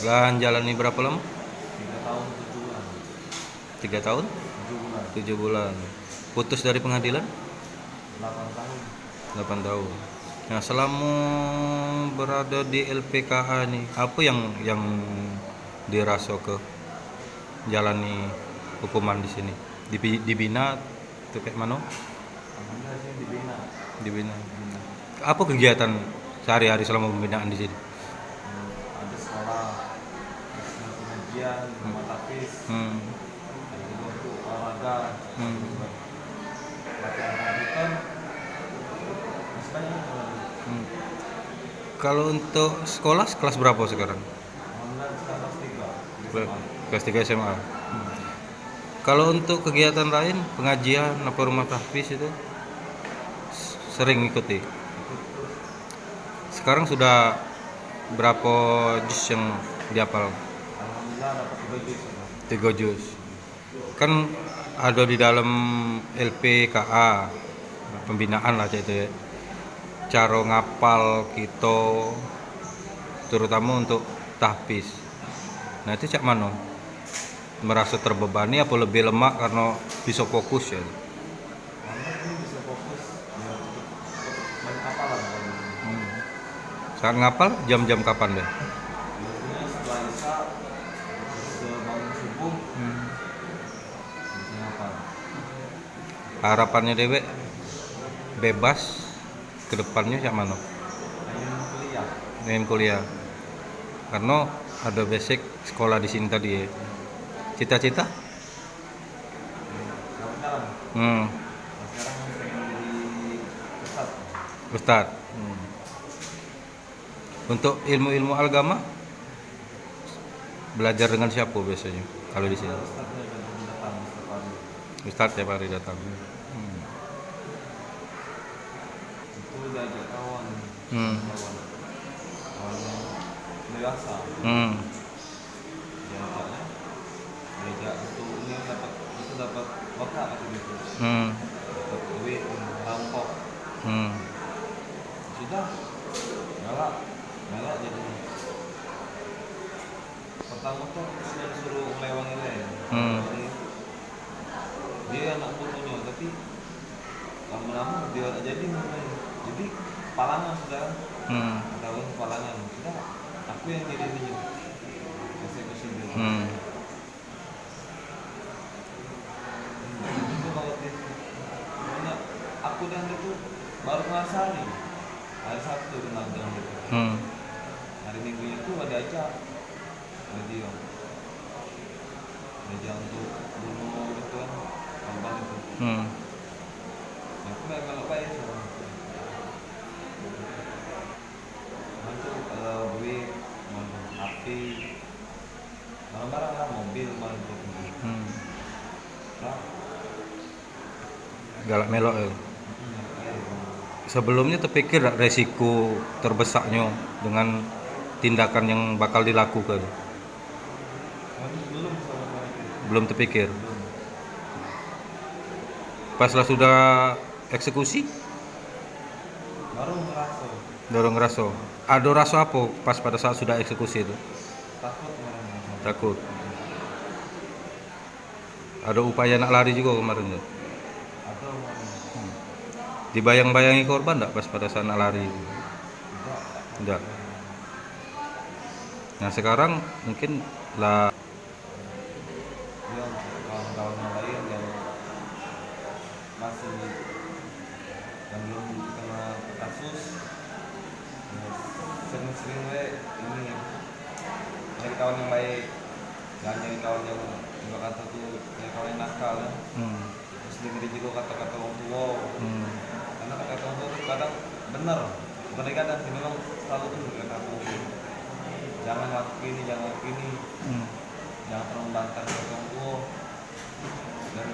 Lah jalani berapa lama? 3 tahun 7 bulan. 3 tahun? 7 bulan. 7 bulan. Putus dari pengadilan? 8 tahun. 8 tahun. Nah, selama berada di LPKA nih, apa yang dirasa ke jalani hukuman di sini? Dibina atau kayak mana? Alhamdulillah sih dibina. Dibina. Dibina. Apa kegiatan sehari-hari selama pembinaan di sini? Ada sekolah, terus pengajian, rumah tapis, Hmm. ada juga untuk olahraga, Hmm. latihan komputer, masih banyak. Hmm. Kalau untuk sekolah kelas berapa sekarang? Alhamdulillah sekarang kelas 3 di SMA. Kelas 3 SMA. Kalau untuk kegiatan lain, pengajian apa rumah tahfiz itu sering ikuti. Sekarang sudah berapa juz yang dihafal? Alhamdulillah dapat 3 juz. 3 juz. Kan ada di dalam LPKA pembinaan lah itu ya. Cara ngapal kita terutama untuk tahfiz. Nah, itu cak mana? Merasa terbebani apa lebih lemak karena bisa fokus ya? Alhamdulillah ini bisa fokus biar cepet banyak hafalan kalau di sini. Saat ngapal jam-jam kapan deh? Biasanya setelah isya, sebangun subuh, biasanya hafal. Harapannya dewek bebas ke depannya cak mana? Ingin kuliah. Ingin kuliah. Karena ada basic sekolah di sini tadi ya. Cita-cita? Kalau sekarang, Hmm, pengen jadi ustadz. Ustadz. Untuk ilmu-ilmu agama belajar dengan siapa biasanya kalau di sini? Ustadznya dan datang setiap hari. Ustadz tiap hari datang. Itu diajak kawan, Hmm. kawan yang dewasa. Hmm. Diajak untuk ini dapat bakal atau gitu. Hmm. Dapat duit, rampok. Hmm. Sudah, galak jadi. Pertama tuh sudah disuruh ngelewangi lain. Dia anak putunya, tapi lama-lama dia jadi mulai. Jadi palangan sudah, tahun palangan sudah. Aku yang jadi dia, eksekusi dia. Itu kalau dia, pokoknya aku dan dia tuh baru ngerasa nih. Hari Sabtu kenal dengan dia. Hari Minggunya tuh ada aja dia untuk bunuh gitu kan, korban itu. Aku nggak kalau baik sama itu duit, api, barang-barang lah, mobil malah itu. Galak melok ya. Sebelumnya terpikir tak resiko terbesarnya dengan tindakan yang bakal dilakukan? Belum sama itu. Belum terpikir. Pas lah sudah eksekusi, Baru ngerasa ngerasa. Ada rasa apa pas pada saat sudah eksekusi itu? takut kemarin. Takut. Ada upaya nak lari juga kemarin tuh. Atau Dibayang-bayangi korban enggak pas pada saat nak lari? Enggak. Nah, sekarang mungkin lah dia kawan-kawan yang lain yang masih yang belum kena kasus, sering-sering ini nyari kawan yang baik, jangan nyari kawan yang kata tuh nyari kawan yang nakal ya. Terus dengerin juga kata-kata orang tua, karena kata-kata orang tua tuh kadang benar, bukan kadang sih, memang selalu tuh kata aku, jangan lakukan ini, jangan lakukan ini, jangan pernah membantah kata orang tua, dan